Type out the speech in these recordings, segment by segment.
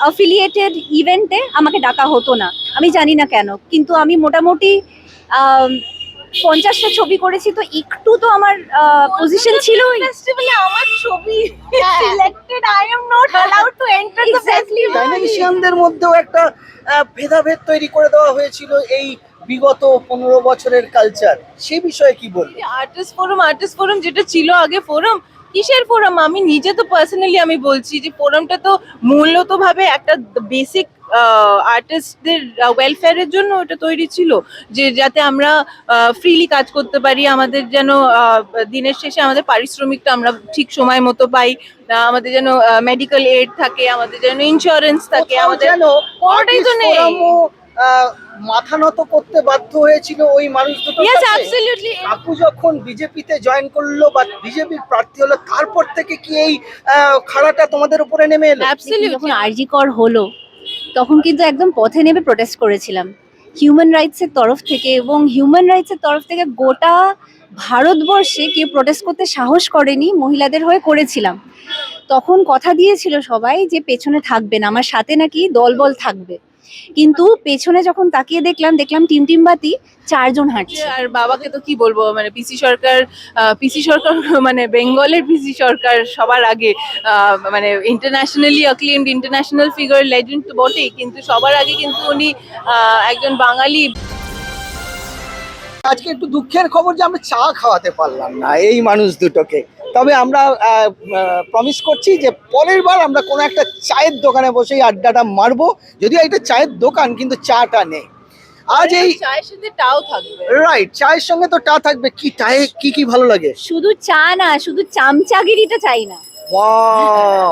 Affiliated ইভেন্টে আমাকে ডাকা হতো না। আমি জানি না কেন, কিন্তু আমি মোটামুটি 50টা ছবি করেছি, তো একটু তো আমার পজিশন ছিল। ফেস্টিভ্যালে আমার ছবি selected, I am not allowed to enter the festival. ডাইনামিশিয়ানদের মধ্যেও একটা ভেদাভেদ তৈরি করে দেওয়া হয়েছিল এই বিগত 15 বছরের কালচার, সে বিষয়ে কি বলবো? আর্টিস্ট ফোরাম যেটা ছিল আগে, ফোরাম কিসের ফোরাম? আমি নিজে তো পার্সোনালি আমি বলছি যে ফোরামটা তো মূলত ভাবে একটা বেসিক আর্টিস্টদের ওয়েলফেয়ারের জন্য ওটা তৈরি ছিল, যে যাতে আমরা ফ্রিলি কাজ করতে পারি, আমাদের যেন দিনের শেষে আমাদের পারিশ্রমিকটা আমরা ঠিক সময় মতো পাই, আমাদের যেন মেডিকেল এড থাকে, আমাদের যেন ইন্স্যুরেন্স থাকে, আমাদের যেন কোনোটাই তো নেই। মাথা নত করতে বাধ্য হয়েছিল ওই মানুষ দুটো। Yes, absolutely. আপু যখন বিজেপিতে জয়েন করলো বা বিজেপির প্রার্থী হলো, তারপর থেকে কি এই খাড়াটা তোমাদের উপরে নেমে এলো? যখন আরজি কর হলো তখন কিন্তু একদম পথে নেমে প্রোটেস্ট করেছিলাম হিউম্যান রাইটসের তরফ থেকে, এবং হিউম্যান রাইটসের তরফ থেকে গোটা ভারতবর্ষে কেউ প্রোটেস্ট করতে সাহস করেনি, মহিলাদের হয়ে করেছিলাম। তখন কথা দিয়েছিল সবাই যে পেছনে থাকবেন, আমার সাথে নাকি দলবল থাকবে, কিন্তু পেছনে যখন তাকিয়ে দেখলাম টিম বাতি 4 জন হাঁটছে। আর বাবাকে তো কি বলবো, মানে পিসি সরকার মানে বেঙ্গলের পিসি সরকার সবার আগে, মানে internationally acclaimed, international figure, legend তো বটেই, কিন্তু সবার আগে কিন্তু উনি একজন বাঙালি। আজকে একটু দুঃখের খবর যে আমরা চা খাওয়াতে পারলাম না এই মানুষ দুটোকে, তবে আমরা প্রমিস করছি যে পরের বার আমরা কোনো একটা চায়ের দোকানে বসেই আড্ডাটা মারবো, যদিও এটা চায়ের দোকান কিন্তু চাটা নেই আজ এই। চায়ের সাথে টাও থাকবে। রাইট, চায়ের সঙ্গে তো টা থাকবে। কি চায়ে কি কি ভালো লাগে? শুধু চা না, শুধু চামচাগিরিটা চাই না। ওয়াও,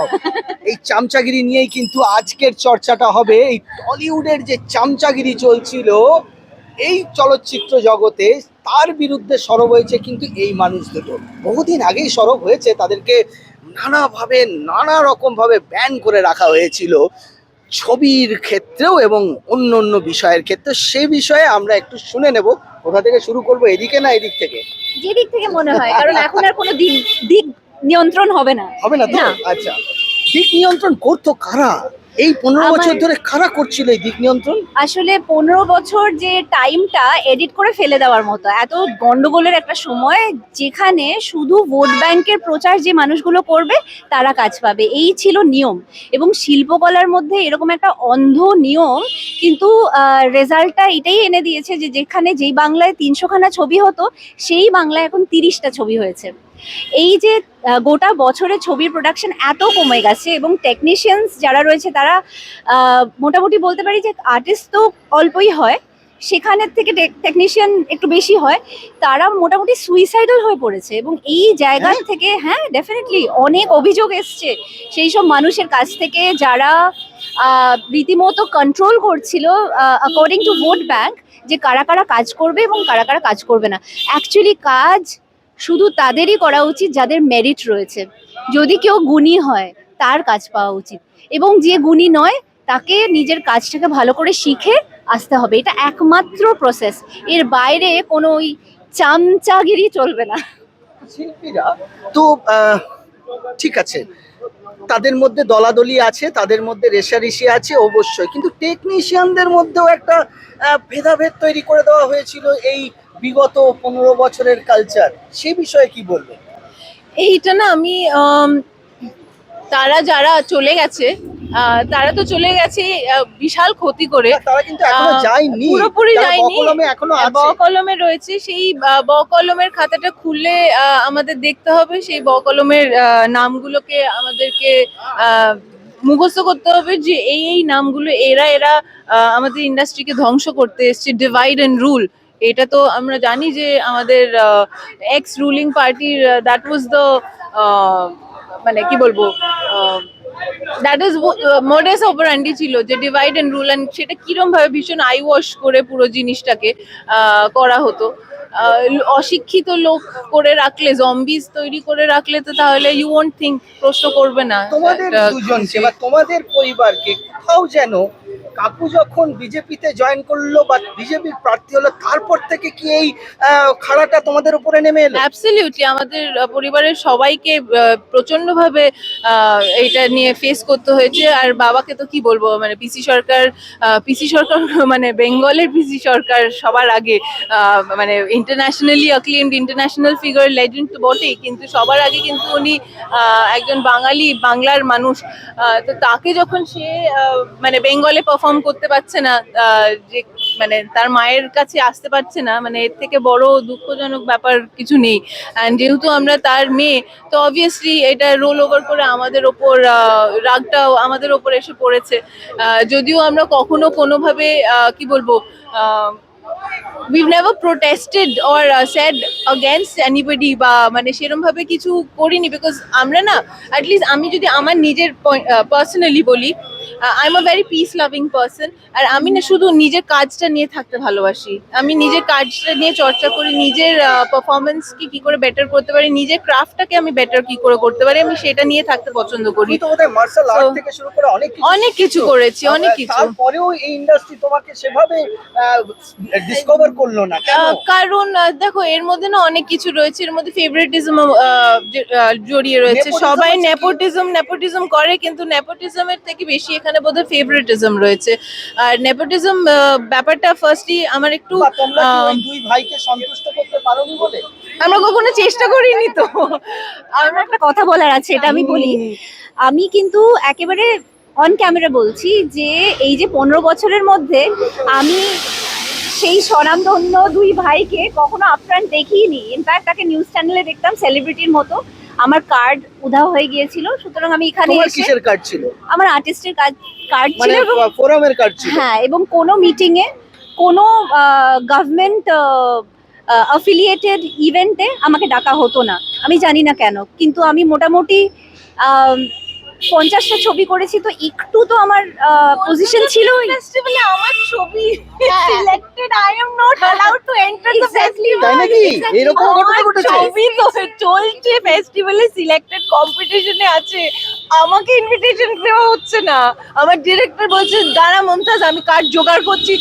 এই চামচাগিরি নিয়েই কিন্তু আজকের চর্চাটা হবে। এই টলিউডের যে চামচাগিরি চলছিল এই চলচ্চিত্র জগতে, তার বিরুদ্ধে সরব হয়েছে কিন্তু এই মানুষ দুটো। বহুদিন আগেই সরব হয়েছে, তাদেরকে নানাভাবে নানা রকমভাবে ব্যান করে রাখা হয়েছিল ছবির ক্ষেত্রেও এবং অন্য অন্য বিষয়ের ক্ষেত্রে। সে বিষয়ে আমরা একটু শুনে নেব। কোথা থেকে শুরু করবো, এদিকে না এদিক থেকে? যেদিক থেকে মনে হয়, কারণ এখন আর কোনো দিক নিয়ন্ত্রণ হবে না। হবে না তো? আচ্ছা, দিক নিয়ন্ত্রণ করতো কারা? এই 15 বছর ধরে কারা করছিল এই দিক নিয়ন্ত্রণ? আসলে 15 বছর যে টাইমটা এডিট করে ফেলে দেওয়ার মতো, এত গন্ডগোলের একটা সময় যেখানে শুধু ভোট ব্যাংকের প্রচার যে মানুষগুলো করবে তারা কাজ পাবে, এই ছিল নিয়ম। এবং শিল্পকলার মধ্যে এরকম একটা অন্ধ নিয়ম, কিন্তু রেজাল্টটা এটাই এনে দিয়েছে যে যেখানে যেই বাংলায় 300খানা ছবি হতো, সেই বাংলায় এখন 30টা ছবি হয়েছে। এই যে গোটা বছরে ছবির প্রোডাকশন এত কমে গেছে, এবং টেকনিশিয়ানস যারা রয়েছে তারা মোটামুটি বলতে পারি যে আর্টিস্ট তো অল্পই হয়, সেখানের থেকে টেকনিশিয়ান একটু বেশি হয়, তারা মোটামুটি সুইসাইডাল হয়ে পড়েছে। এবং এই জায়গা থেকে হ্যাঁ ডেফিনেটলি অনেক অভিযোগ এসছে সেই সব মানুষের কাছ থেকে, যারা রীতিমতো কন্ট্রোল করছিল অ্যাকর্ডিং টু ভোট ব্যাংক, যে কারা কারা কাজ করবে এবং কারা কারা কাজ করবে না। অ্যাকচুয়ালি কাজ শুধু তাদেরই করা উচিত যাদের মেরিট রয়েছে। যদি কেউ গুণী হয় তার কাজ পাওয়া উচিত, এবং যে গুণী নয় তাকে নিজের কাজটাকে ভালো করে শিখে আসতে হবে। এটা একমাত্র প্রসেস, এর বাইরে কোনো ওই চামচাগিরি চলবে না। শিল্পীরা তো ঠিক আছে, তাদের মধ্যে দলাদলি আছে, তাদের মধ্যে রেষারেষি আছে অবশ্যই, কিন্তু টেকনিশিয়ানদের মধ্যেও একটা ভেদাভেদ তৈরি করে দেওয়া হয়েছিল এই বিগত 15 বছরের কালচার, সে বিষয়ে কি বলবে? এইটা না আমি তারা যারা চলে গেছে, তারা তো চলে গেছে বিশাল ক্ষতি করে। তারা কিন্তু এখনো যায়নি, পুরোপুরি যায়নি, বকলমে এখনো আছে। বকলমে রয়েছে। সেই বকলমের খাতাটা খুললে আমাদের দেখতে হবে, সেই বকলমের নামগুলোকে আমাদেরকে মুখস্থ করতে হবে যে এই এই নামগুলো, এরা আমাদের ইন্ডাস্ট্রিকে ধ্বংস করতে এসছে। ডিভাইড অ্যান্ড রুল, এটা তো আমরা জানি যে আমাদের এক্স রুলিং পার্টির দ্যাট ওয়াজ দ্য মানে কি বলবো, দ্যাট ইজ মোডাস অপারেন্ডি ছিল, যে ডিভাইড এন্ড রুল। এন্ড সেটা কিরম ভাবে ভীষণ আই ওয়াশ করে পুরো জিনিসটাকে করা হতো। অশিক্ষিত লোক করে রাখলে, জম্বিজ তৈরি করে রাখলে, তো তাহলে ইউ ওন্ট থিঙ্ক, প্রশ্ন করবে না। তোমাদের দুজনকে বা তোমাদের পরিবারকে কোথাও যেন কাকু যখন বিজেপিতে জয়েন করলো বা বিজেপির প্রার্থী হলো, তারপর থেকে কি এই খাড়াটা তোমাদের উপরে নেমে এলো? অ্যাবসলিউটলি আমাদের পরিবারের সবাইকে প্রচন্ড ভাবে এটা নিয়ে ফেস করতে হয়েছে। আর বাবাকে তো কি বলবো, মানে পিসি সরকার মানে বেঙ্গলের পিসি সরকার সবার আগে, মানে internationally acclaimed international figure, legend তো বটেই, কিন্তু সবার আগে কিন্তু উনি একজন বাঙালি, বাংলার মানুষ। তো তাকে যখন সে মানে বেঙ্গলে পারফর্ম করতে পারছে না, যে মানে তার মায়ের কাছে আসতে পারছে না, মানে এর থেকে বড় দুঃখজনক ব্যাপার কিছু নেই। অ্যান্ড যেহেতু আমরা তার মেয়ে, তো অবভিয়াসলি এটা রোল ওভার করে আমাদের ওপর, রাগটাও আমাদের ওপর এসে পড়েছে। যদিও আমরা কখনো কোনোভাবে কি বলবো, we've never protested or said against anybody, বা মানে সেরকম ভাবে কিছু করিনি, বিকজ আমরা না, অ্যাটলিস্ট আমি যদি আমার নিজের পার্সোনালি বলি, I am a very peace loving person. আর আমি না শুধু নিজের কাজটা নিয়ে থাকতে ভালোবাসি, আমি নিজের কাজটা নিয়ে চর্চা করি, নিজের পারফরমেন্সকে কি করে বেটার করতে পারি, নিজের ক্রাফটটাকে আমি বেটার কি করে করতে পারি, আমি সেটা নিয়ে থাকতে পছন্দ করি। তুমি তো বোধহয় মার্শাল আর্ট So, থেকে শুরু করে অনেক কিছু করেছি, অনেক কিছু। তারপরেও এই ইন্ডাস্ট্রি তোমাকে সেভাবে ডিসকভার করলো না কেন? কারণ দেখো, এর মধ্যে না অনেক কিছু রয়েছে, এর মধ্যে ফেভারিটিজম জড়িয়ে রয়েছে। Nepotism সবাই আছে কি? নেপোটিজম করে, কিন্তু নেপোটিজমের থেকে বেশি এখানে বোধহয় ফেভারিটিজম রয়েছে। আর নেপোটিজম ব্যাপারটা ফার্স্টলি আমার একটু, বা তোমরা কি ওই দুই ভাইকে সন্তুষ্ট করতে পারোনি বলে? আমরা কখনো চেষ্টা করিনি তো। আমার একটা কথা বলার আছে, এটা আমি বলি। আমি কিন্তু একেবারে অন ক্যামেরা বলছি যে এই যে 15 বছরের মধ্যে আমি সেই স্বনামধন্য দুই ভাইকে কখনো আপফ্রন্ট দেখিনি। ইনফ্যাক্ট তাকে নিউজ চ্যানেলে দেখতাম সেলিব্রিটির মতো। আমার কার্ড উধাও হয়ে গিয়েছিল, সুতরাং আমি এখানে তোমার এসে, কিসের কার্ড ছিল? আমার আর্টিস্টের কার্ড ছিল, মানে এবং ফোরামের কার্ড ছিল? হ্যাঁ, এবং কোনো মিটিং এ, কোনো গভর্নমেন্ট অ্যাফিলিয়েটেড ইভেন্টে আমাকে ডাকা হতো না। আমি জানি না কেন, কিন্তু আমি মোটামুটি 50টা ছবি করেছি, তো একটু তো আমার পজিশন ছিল। ফেস্টিভ্যালে আমার ছবি selected, I am not allowed to enter the festival. তাই নাকি? এরকম ঘটনা ঘটেছে? ছবি তো চলছে, ফেস্টিভ্যালে সিলেক্টেড কম্পিটিশনে আছে, আমাকে ইনভিটেশন দেওয়া হচ্ছে না। আমার ডিরেক্টর বলছে, দাঁড়া মমতাজ, আমি কার্ড জোগাড় করছি।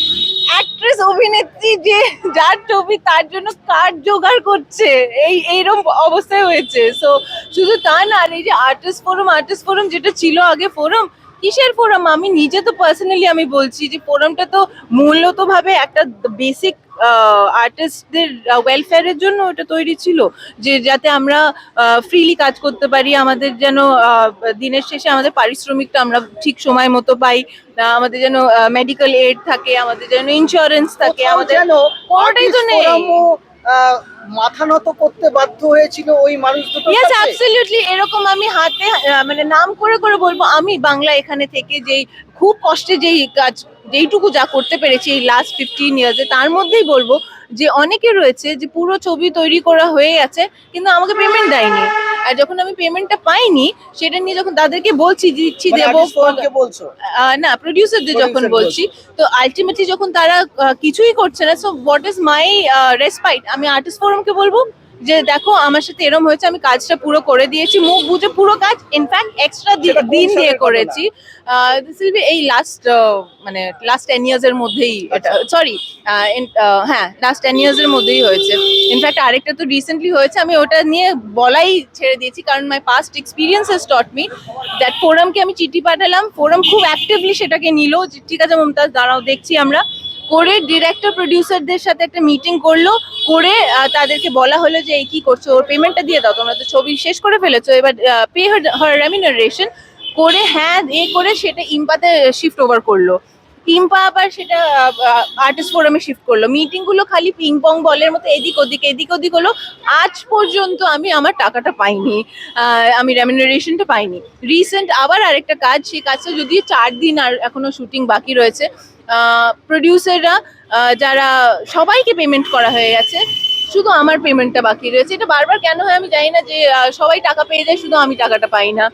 অ্যাক্ট্রেস, অভিনেত্রী যে যার ছবি, তার জন্য কার্ড জোগাড় করছে, এইরকম অবস্থায় হয়েছে। সো শুধু তা না, আর এই যে আর্টিস্ট ফোরাম যেটা ছিল আগে, ফোরাম কিসের ফোরাম? আমি নিজে তো পার্সোনালি আমি বলছি যে ফোরামটা তো মূলত ভাবে একটা বেসিক আর্টিস্টদের ওয়েলফেয়ারের জন্য ওটা তৈরি ছিল, যে যাতে আমরা ফ্রিলি কাজ করতে পারি, আমাদের যেন দিনের শেষে আমাদের পারিশ্রমিকটা আমরা ঠিক সময় মতো পাই, আমাদের যেন মেডিকেল এড থাকে, আমাদের যেন ইন্স্যুরেন্স থাকে, কোথাও আমাদের যেন কোনোটাই তো artist নেই। forum ও, মাথা নত করতে বাধ্য হয়েছিল ওই মানুষ দুটোর ইয়েস, কাছে। অ্যাবসলিউটলি। এরকম আমি হাতে মানে নাম করে করে বলবো, আমি বাংলা এখানে থেকে যেই খুব কষ্টে যেই কাজ, যেইটুকু যা করতে পেরেছি এই লাস্ট 15 ইয়ার্সে, তার মধ্যেই বলবো যে অনেকে রয়েছে যে পুরো ছবি তৈরি করা হয়ে গেছে, কিন্তু আমাকে পেমেন্ট দেয়নি। আর যখন আমি পেমেন্টটা পাইনি, সেটা নিয়ে যখন তাদেরকে বলছি দিচ্ছি মানে দেবো, artist forum কে বলছো? না, প্রডিউসারদের যখন Producer বলছি, তো আলটিমেটলি যখন তারা কিছুই করছে না, so what is my respite? আমি আর্টিস্ট ফোরামকে বলবো যে দেখো, আমার সাথে এরকম হয়েছে, আমি কাজটা পুরো করে দিয়েছি, মুখ বুঝে পুরো কাজ, ইনফ্যাক্ট এক্সট্রা সেটা কোন দিন দিয়ে সালের করেছি। দিস উইল বি এই মানে লাস্ট 10 ইয়ার্স এর মধ্যেই, সরি, হ্যাঁ, লাস্ট 10 ইয়ার্স এর মধ্যেই হয়েছে। ইনফ্যাক্ট আরেকটা তো রিসেন্টলি হয়েছে, আমি ওটা নিয়ে বলাই ছেড়ে দিয়েছি, কারণ my past experience has taught me that ফোরামকে আমি চিঠি পাঠালাম, ফোরাম খুব অ্যাক্টিভলি সেটাকে নিল, যে ঠিক আছে মমতাজ, দাঁড়াও দেখছি আমরা। করে ডিরেক্টর প্রডিউসারদের সাথে একটা মিটিং করলো, করে তাদেরকে বলা হলো যে এই কি করছো, ওর পেমেন্টটা দিয়ে দাও, তোমরা তো ছবি শেষ করে ফেলেছো, এবার পে হার রেমিনারেশন। করে হ্যাঁ করে সেটা ইম্পাতে শিফট ওভার করলো। ইম্পা আবার সেটা আর্টিস্ট ফোরামে শিফট করলো। মিটিং গুলো খালি পিং পং বলের মতো এদিক ওদিক হলো। আজ পর্যন্ত আমি আমার টাকাটা পাইনি, আমি রেমিনারেশনটা পাইনি। রিসেন্ট আবার আরেকটা কাজ, সেই কাজটা যদিও 4 দিন আর এখনো শুটিং বাকি রয়েছে, প্রডিউসাররা যারা সবাইকে পেমেন্ট করা হয়ে গেছে, শুধু আমার পেমেন্টটা বাকি রয়েছে। এটা বারবার কেন হয় আমি জানি না, যে সবাই টাকা পেয়ে যায়, শুধু আমি টাকাটা পাই না।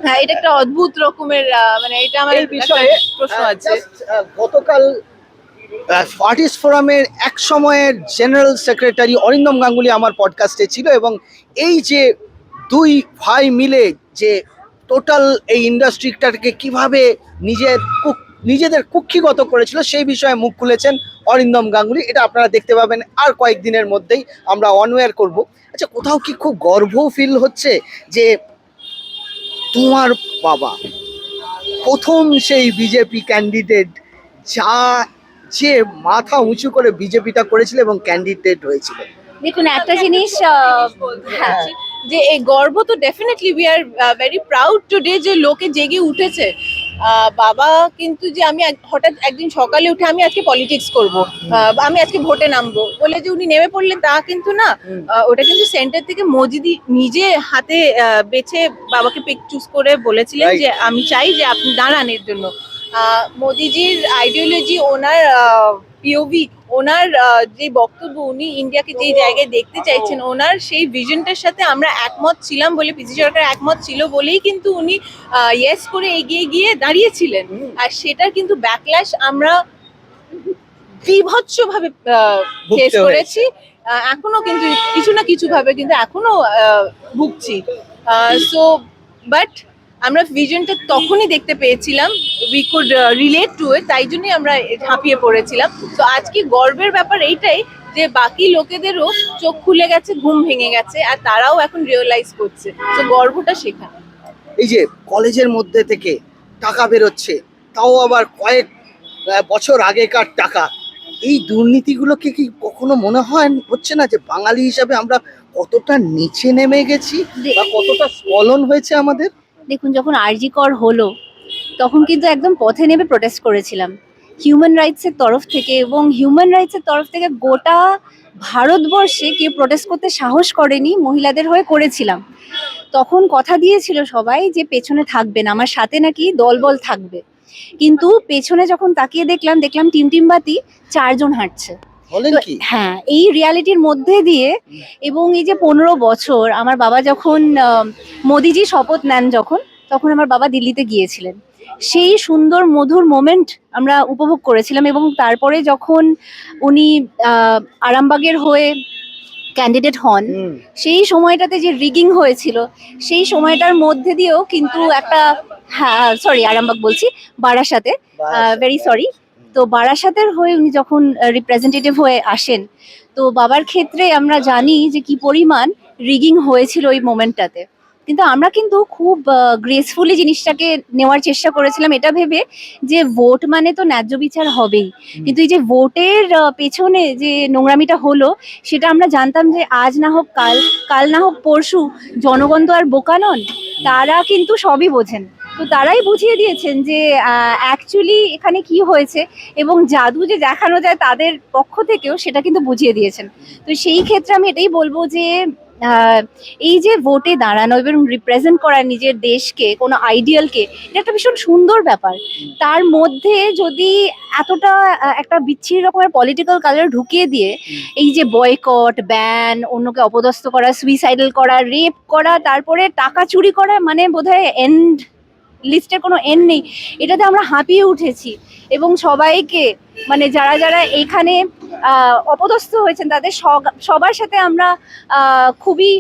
হ্যাঁ, এটা একটা অদ্ভুত রকমের মানে এটা আমার এই বিষয়ে প্রশ্ন আছে। গতকাল আর্টিস্ট ফোরামের এক সময়ের জেনারেল সেক্রেটারি অরিন্দম গাঙ্গুলি আমার পডকাস্টে ছিল, এবং এই যে দুই ভাই মিলে যে টোটাল এই ইন্ডাস্ট্রিটাকে কিভাবে নিজের কুক নিজেদের কুক্ষিগত করেছিল সেই বিষয়ে মুখ খুলেছেন অরিন্দম গাঙ্গুলি। এটা আপনারা দেখতে পাবেন আর কয়েকদিনের মধ্যেই, আমরা অনওয়্যার করব। আচ্ছা, কোথাও কি খুব গর্ব ফিল হচ্ছে যে তোমার বাবা প্রথম সেই বিজেপি ক্যান্ডিডেট, যা যে মাথা উঁচু করে বিজেপিটা করেছিল এবং ক্যান্ডিডেট হয়েছিল? দেখুন একটা জিনিস হ্যাঁ, যে এই গর্ব তো definitely we are very proud today যে লোকে জেগে উঠেছে। বাবা কিন্তু যে আমি হঠাৎ একদিন সকালে উঠে আমি আজকে পলিটিক্স করব, আমি আজকে ভোটে নামবো বলে যে উনি নেমে পড়লেন তা কিন্তু না। ওটা কিন্তু সেন্টার থেকে মোদিজি নিজে হাতে বেছে বাবাকে পিক চুজ করে বলেছিলেন Right. যে আমি চাই যে আপনি দাঁড়ান এর জন্য। মোদিজির আইডিওলজি, ওনার পিওভি, ওনার যে বক্তব্য, উনি ইন্ডিয়াকে যেই জায়গায় দেখতে চাইছেন, ওনার সেই ভিশনটার সাথে আমরা একমত ছিলাম বলে, পিসি সরকার একমত ছিল বলেই কিন্তু উনি ইয়েস করে এগিয়ে গিয়ে দাঁড়িয়েছিলেন। আর সেটার কিন্তু ব্যাকল্যাশ আমরা বিভৎসভাবে ভুগতে ফেস হয়েছে। করেছি। এখনো কিন্তু কিছু না কিছু ভাবে কিন্তু এখনো ভুগছি। সো বাট আমরা ভিশনটা তখনই দেখতে পেয়েছিলাম, উই কুড রিলেট টু ইট, তাই জন্যই আমরা ঝাঁপিয়ে পড়েছিলাম। তো আজকে গর্বের ব্যাপার এইটাই যে বাকি লোকেদেরও চোখ খুলে গেছে, ঘুম ভেঙে গেছে, আর তারাও এখন রিয়েলাইজ করছে। তো গর্বটা সেখানে। এই যে কলেজের মধ্যে থেকে টাকা বেরোচ্ছে, তাও আবার কয়েক বছর আগেকার টাকা, এই দুর্নীতিগুলোকে কি কখনো মনে হচ্ছে না যে বাঙালি হিসাবে আমরা কতটা নিচে নেমে গেছি বা কতটা স্খলন হয়েছে আমাদের? দেখুন যখন আরজি কর হলো তখন কিন্তু একদম পথে নেমে প্রোটেস্ট করেছিলাম হিউম্যান রাইটসের তরফ থেকে, এবং হিউম্যান রাইটসের তরফ থেকে গোটা ভারতবর্ষে কেউ প্রোটেস্ট করতে সাহস করেনি, মহিলাদের হয়ে করেছিলাম। তখন কথা দিয়েছিল সবাই যে পেছনে থাকবেন, আমার সাথে নাকি দলবল থাকবে, কিন্তু পেছনে যখন তাকিয়ে দেখলাম টিম বাতি 4 জন হাঁটছে। বলেন তো কি? হ্যাঁ, এই রিয়ালিটির মধ্যে দিয়ে এবং এই যে 15 বছর আমার বাবা যখন মোদিজি শপথ নেন তখন আমার বাবা দিল্লিতে গিয়েছিলেন, সেই সুন্দর মধুর মোমেন্ট আমরা উপভোগ করেছিলাম। এবং তারপরে যখন উনি আরামবাগের হয়ে ক্যান্ডিডেট হন, হুম। সেই সময়টাতে যে রিগিং হয়েছিল, সেই সময়টার মধ্যে দিয়েও কিন্তু একটা, হ্যাঁ সরি আরামবাগ বলছি, বারাসাতে, ভেরি সরি। তো বারাসাতের হয়ে উনি যখন রিপ্রেজেন্টেটিভ হয়ে আসেন, তো বাবার ক্ষেত্রে আমরা জানি যে কি পরিমাণ রিগিং হয়েছিল ওই মোমেন্টটাতে, কিন্তু আমরা কিন্তু খুব গ্রেসফুলি জিনিসটাকে নেওয়ার চেষ্টা করেছিলাম, এটা ভেবে যে ভোট মানে তো ন্যায্য বিচার হবেই। কিন্তু এই যে ভোটের পেছনে যে নোংরামিটা হলো, সেটা আমরা জানতাম যে আজ না হোক কাল, কাল না হোক পরশু, জনগণ তো আর বোকা নন, তারা কিন্তু সবই বোঝেন। তো তারাই বুঝিয়ে দিয়েছেন যে অ্যাকচুয়ালি এখানে কি হয়েছে, এবং জাদু যে দেখানো যায় তাদের পক্ষ থেকেও সেটা কিন্তু বুঝিয়ে দিয়েছেন। তো সেই ক্ষেত্রে আমি এটাই বলবো যে এই যে ভোটে দাঁড়ানো এবং রিপ্রেজেন্ট করা নিজের দেশকে, কোনো আইডিয়ালকে, এটা একটা ভীষণ সুন্দর ব্যাপার। তার মধ্যে যদি এতটা একটা বিচ্ছিরি রকমের পলিটিক্যাল কালার ঢুকিয়ে দিয়ে এই যে বয়কট, ব্যান, অন্যকে অপদস্থ করা, সুইসাইডাল করা, রেপ করা, তারপরে টাকা চুরি করা, মানে বোধহয় এন্ড লিস্টের কোনো এন্ড নেই। এটাতে আমরা হাঁপিয়ে উঠেছি এবং সবাইকে, মানে যারা যারা এখানে অপদস্থ হয়েছেন তাদের সবার সাথে আমরা খুবই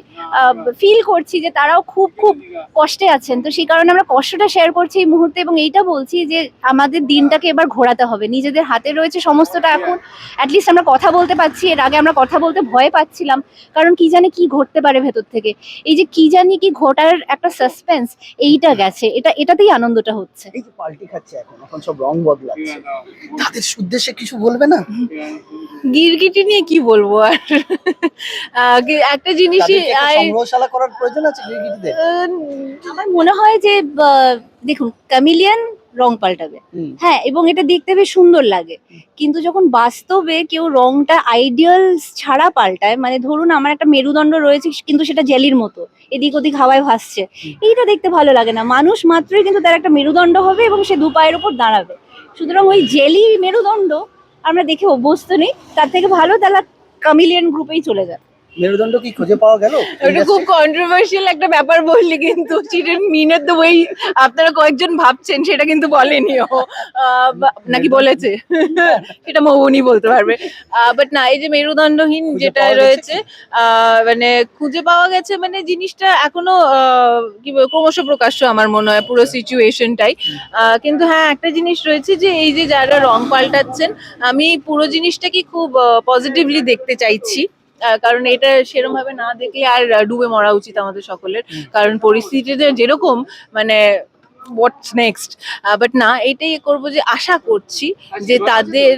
ফিল করছি যে তারাও খুব খুব কষ্টে আছেন। তো সেই কারণে আমরা কষ্টটা শেয়ার করছি এই মুহূর্তে, এবং এইটা বলছি যে আমাদের দিনটাকে এবার ঘোরাতে হবে, নিজেদের হাতে রয়েছে সমস্তটা। এখন অ্যাটলিস্ট আমরা কথা বলতে পারছি, এর আগে আমরা কথা বলতে ভয় পাচ্ছিলাম, কারণ কি জানি কি ঘটতে পারে ভেতর থেকে। এই যে কি জানি কি ঘটার একটা সাসপেন্স, এইটা গেছে, এটাতেই আনন্দটা হচ্ছে। এই যে পাল্টি খাচ্ছে এখন সব রং বদলাচ্ছে, তাদের উদ্দেশ্যে কিছু বলবে না? গিরগিটি নিয়ে কি বলবো আর, একটা জিনিসই তাদেরকে একটা সংগ্রহশালা করার প্রয়োজন আছে গিরগিটিদের? আমার মনে হয় যে দেখুন ক্যামিলিয়ান রং পাল্টাবে, হ্যাঁ, এবং এটা দেখতে বেশ সুন্দর লাগে, কিন্তু যখন বাস্তবে কেউ রংটা আইডিয়াল ছাড়া পাল্টায়, মানে ধরুন আমার একটা মেরুদণ্ড রয়েছে কিন্তু সেটা জেলির মতো এদিক ওদিক হাওয়ায় ভাসছে, এইটা দেখতে ভালো লাগে না। মানুষ মাত্রই কিন্তু তার একটা মেরুদণ্ড হবে এবং সে দু পায়ের উপর দাঁড়াবে, সুতরাং ওই জেলি মেরুদণ্ড আমরা দেখে অভ্যস্ত নেই, তার থেকে ভালো তারা ক্যামিলিয়ান গ্রুপেই চলে যায়। মেরুদণ্ড কি খুঁজে পাওয়া গেল? এটা খুব কন্ট্রোভার্সিয়াল একটা ব্যাপার বললি, কিন্তু she didn't mean it the way আপনারা কয়েকজন ভাবছেন, সেটা কিন্তু বলেনি ও। নাকি বলেছে? সেটা মৌবনি বলতে পারবে। বাট না, এই যে মেরুদণ্ডহীন খুঁজে যেটা পাওয়া গেছে রয়েছে, মানে খুঁজে পাওয়া গেছে, মানে জিনিসটা এখনো কি বলবো, ক্রমশ প্রকাশ্য আমার মনে হয় পুরো সিচুয়েশনটাই। কিন্তু হ্যাঁ, একটা জিনিস রয়েছে যে এই যে যারা রং পাল্টাচ্ছেন, আমি পুরো জিনিসটাকে খুব পজিটিভলি দেখতে চাইছি। কারণ এটা সেরকম ভাবে না দেখলে আর ডুবে মরা উচিত আমাদের সকলের। কারণ পরিস্থিতিতে যেরকম, মানে হোয়াটস নেক্সট। বাট না, এটাই করব যে আশা করছি যে তাদের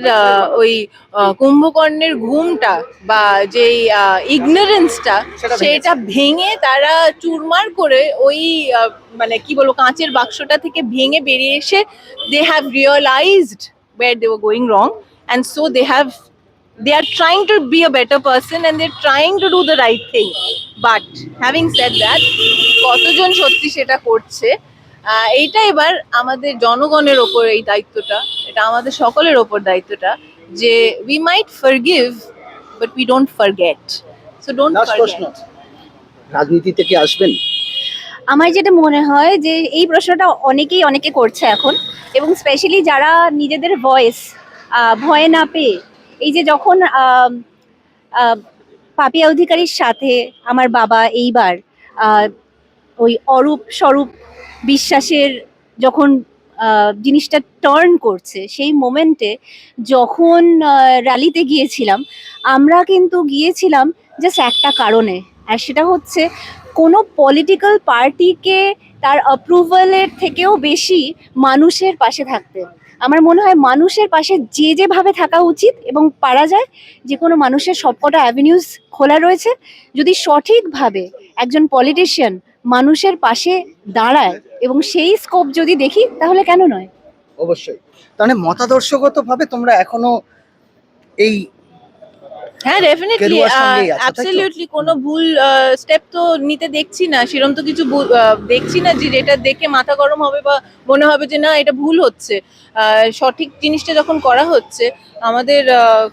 ওই কুম্ভকর্ণের ঘুমটা বা যেই ইগনোরেন্সটা, সেটা সেটা ভেঙে তারা চুরমার করে ওই মানে কি বলবো, কাঁচের বাক্সটা থেকে ভেঙে বেরিয়ে এসে they have realised where they were going wrong, and so they are trying to be a better person and they're trying to do the right thing. But having said that, কতজন সত্যি সেটা করছে, এইটা এবার আমাদের জনগণের ওপর এই দায়িত্বটা, এটা আমাদের সকলের ওপর দায়িত্বটা, যে we might forgive but we don't forget. So don't last প্রশ্ন, forget. রাজনীতিতে কি আসবেন? আমার যেটা মনে হয় যে এই প্রশ্নটা অনেকে করছে এখন, এবং স্পেশালি যারা নিজেদের ভয়েস ভয় না পেয়ে, এই যে যখন পাপিয়া অধিকারীর সাথে আমার বাবা এইবার ওই অরূপ স্বরূপ বিশ্বাসের যখন জিনিসটা টার্ন করছে, সেই মোমেন্টে যখন র্যালিতে গিয়েছিলাম, আমরা কিন্তু গিয়েছিলাম জাস্ট একটা কারণে, আর সেটা হচ্ছে কোনো পলিটিক্যাল পার্টিকে তার অ্যাপ্রুভালের থেকেও বেশি মানুষের পাশে থাকতে। আমার মনে হয় মানুষের পাশে যেভাবে থাকা উচিত এবং পারা যায়, যে কোনো মানুষের সবকটা অ্যাভিনিউজ খোলা রয়েছে। যদি সঠিকভাবে একজন পলিটিশিয়ান মানুষের পাশে দাঁড়ায় এবং সেই স্কোপ যদি দেখি, তাহলে কেন নয়? অবশ্যই। তাহলে মতাদর্শগত ভাবে তোমরা এখনো এই হ্যাঁ, ডেফিনেটলি, কেরুয়ার সঙ্গেই আছো, তাই তো? অ্যাবসলিউটলি কোনো ভুল স্টেপ তো নিতে দেখছি না, সেরকম তো কিছু দেখছি না যে যেটা দেখে মাথা গরম হবে বা মনে হবে যে না এটা ভুল হচ্ছে। সঠিক জিনিসটা যখন করা হচ্ছে, আমাদের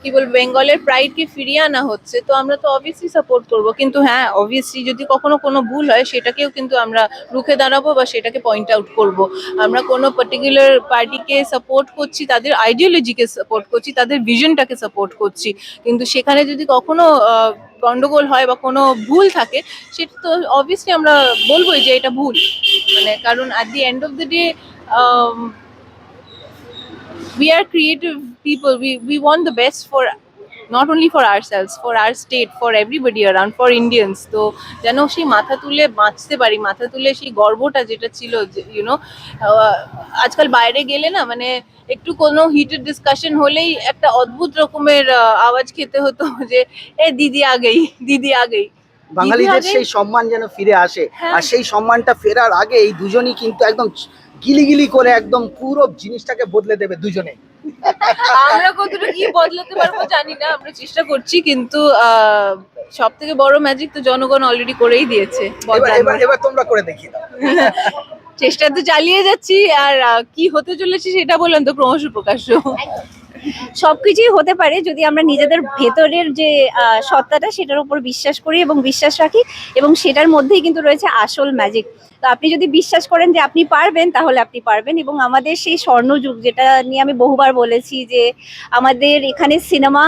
কি বলবো, বেঙ্গলের প্রাইডকে ফিরিয়ে আনা হচ্ছে, তো আমরা তো অবভিয়াসলি সাপোর্ট করব। কিন্তু হ্যাঁ, অবভিয়াসলি যদি কখনো কোনো ভুল হয়, সেটাকেও কিন্তু আমরা রুখে দাঁড়াবো বা সেটাকে পয়েন্ট আউট করব। আমরা কোনো পার্টিকুলার পার্টিকে সাপোর্ট করছি, তাদের আইডিওলজিকে সাপোর্ট করছি, তাদের ভিশনটাকে সাপোর্ট করছি, কিন্তু সেখানে যদি কখনো গন্ডগোল হয় বা কোনো ভুল থাকে, সেটা তো অবভিয়াসলি আমরা বলবোই যে এটা ভুল। মানে কারণ at the end of the day, we are creative people. We want the best for not only for ourselves, for our state, for everybody around, for Indians. তো যেন সেই মাথা তুলে বাঁচতে পারি, মাথা তুলে সেই গর্বটা যেটা ছিল, ইউনো, আজকাল বাইরে গেলে না, মানে একটু কোনো হিটেড ডিসকাশন হলেই একটা অদ্ভুত রকমের আওয়াজ খেতে হতো যে এ দিদি আগেই, দিদি আগেই। বাঙালিদের দিদি সেই সম্মান যেন ফিরে আসে। হ্যাঁ। আর সেই সম্মানটা ফেরার আগে এই দুজনই কিন্তু একদম গিলিগিলি করে একদম পুরো জিনিসটাকে বদলে দেবে দুজনে। আমরা কতটা কি বদলাতে পারবো জানি না, আমরা চেষ্টা করছি, কিন্তু সব থেকে বড় ম্যাজিক তো জনগণ অলরেডি করেই দিয়েছে। এবার তোমরা করে দেখিয়ে দাও। চেষ্টা তো চালিয়ে যাচ্ছি, আর কি হতে চলেছে সেটা বললাম তো, ক্রমশ প্রকাশ্য। সবকিছুই হতে পারে যদি আমরা নিজেদের ভেতরের যে সত্তাটা, সেটার উপর বিশ্বাস করি এবং বিশ্বাস রাখি, এবং সেটার মধ্যেই কিন্তু রয়েছে আসল ম্যাজিক। তো আপনি যদি বিশ্বাস করেন যে আপনি পারবেন, তাহলে আপনি পারবেন। এবং আমাদের সেই স্বর্ণযুগ, যেটা নিয়ে আমি বহুবার বলেছি, যে আমাদের এখানে সিনেমা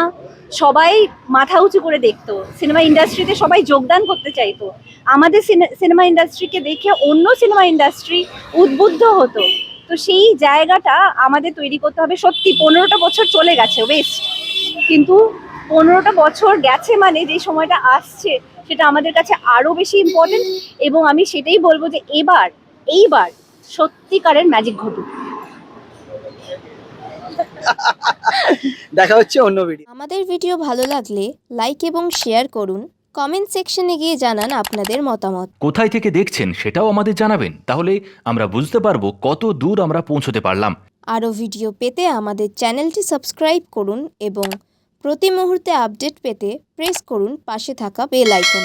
সবাই মাথা উঁচু করে দেখতো, সিনেমা ইন্ডাস্ট্রিতে সবাই যোগদান করতে চাইতো, আমাদের সিনেমা ইন্ডাস্ট্রিকে দেখে অন্য সিনেমা ইন্ডাস্ট্রি উদ্বুদ্ধ হতো। তো সেই জায়গাটা আমাদের তৈরি করতে হবে। সত্যি 15টা বছর চলে গেছে ওয়েস্ট, কিন্তু 15টা বছর গেছে মানে যে সময়টা আসছে, সেটা আমাদের কাছে আরো বেশি ইম্পর্টেন্ট। এবং আমি সেটাই বলবো যে এইবার সত্যিকারের ম্যাজিক ঘটুক। দেখা হচ্ছে অন্য ভিডিও। আমাদের ভিডিও ভালো লাগলে লাইক এবং শেয়ার করুন, কমেন্ট সেকশনে গিয়ে জানান আপনাদের মতামত। কোথায় থেকে দেখছেন সেটাও আমাদের জানাবেন, তাহলে আমরা বুঝতে পারবো কত দূর আমরা পৌঁছতে পারলাম। আরও ভিডিও পেতে আমাদের চ্যানেলটি সাবস্ক্রাইব করুন এবং প্রতি মুহূর্তে আপডেট পেতে প্রেস করুন পাশে থাকা বেল আইকন।